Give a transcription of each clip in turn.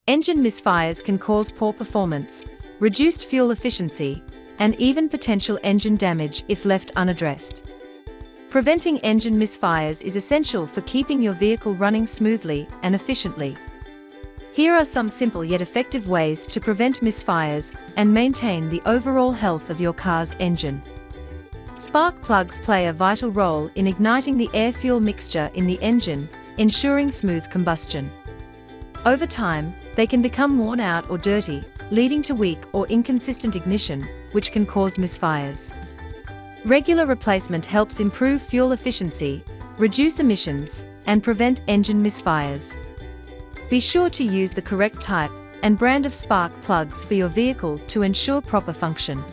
Engine misfires can cause poor performance, reduced fuel efficiency, and even potential engine damage if left unaddressed. Preventing engine misfires is essential for keeping your vehicle running smoothly and efficiently. Here are some simple yet effective ways to prevent misfires and maintain the overall health of your car's engine. Spark plugs play a vital role in igniting the air-fuel mixture in the engine, ensuring smooth combustion. Over time, they can become worn out or dirty, leading to weak or inconsistent ignition, which can cause misfires. Regular replacement helps improve fuel efficiency, reduce emissions, and prevent engine misfires. Be sure to use the correct type and brand of spark plugs for your vehicle to ensure proper function.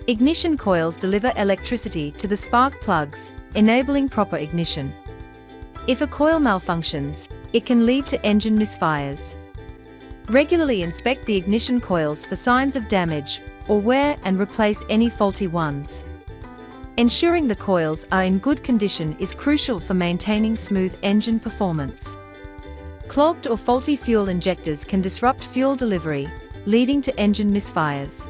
Ignition coils deliver electricity to the spark plugs, enabling proper ignition. If a coil malfunctions, it can lead to engine misfires. Regularly inspect the ignition coils for signs of damage or wear and replace any faulty ones. Ensuring the coils are in good condition is crucial for maintaining smooth engine performance. Clogged or faulty fuel injectors can disrupt fuel delivery, leading to engine misfires.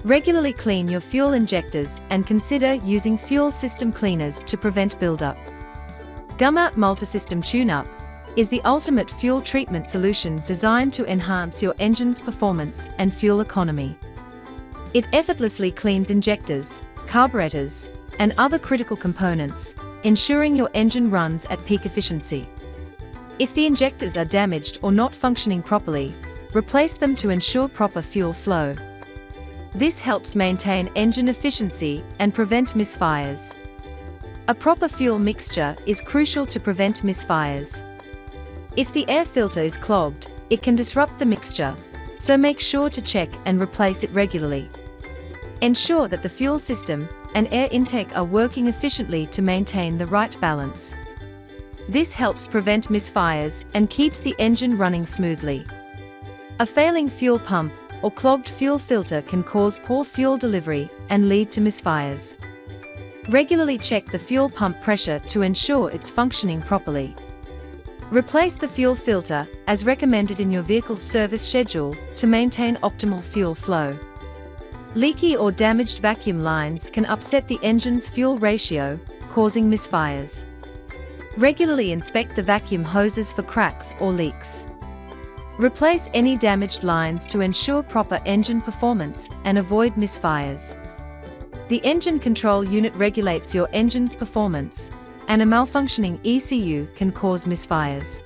Regularly clean your fuel injectors and consider using fuel system cleaners to prevent buildup. Gumout Multisystem Tune-Up is the ultimate fuel treatment solution designed to enhance your engine's performance and fuel economy. It effortlessly cleans injectors, carburetors, and other critical components, ensuring your engine runs at peak efficiency. If the injectors are damaged or not functioning properly, replace them to ensure proper fuel flow. This helps maintain engine efficiency and prevent misfires. A proper fuel mixture is crucial to prevent misfires. If the air filter is clogged, it can disrupt the mixture, so make sure to check and replace it regularly. Ensure that the fuel system and air intake are working efficiently to maintain the right balance. This helps prevent misfires and keeps the engine running smoothly. A failing fuel pump or clogged fuel filter can cause poor fuel delivery and lead to misfires. Regularly check the fuel pump pressure to ensure it's functioning properly. Replace the fuel filter, as recommended in your vehicle's service schedule, to maintain optimal fuel flow. Leaky or damaged vacuum lines can upset the engine's fuel ratio, causing misfires. Regularly inspect the vacuum hoses for cracks or leaks. Replace any damaged lines to ensure proper engine performance and avoid misfires. The engine control unit regulates your engine's performance, and a malfunctioning ECU can cause misfires.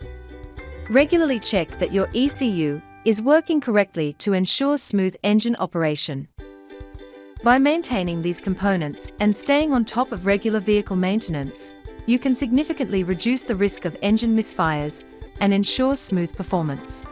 Regularly check that your ECU is working correctly to ensure smooth engine operation. By maintaining these components and staying on top of regular vehicle maintenance, you can significantly reduce the risk of engine misfires and ensure smooth performance.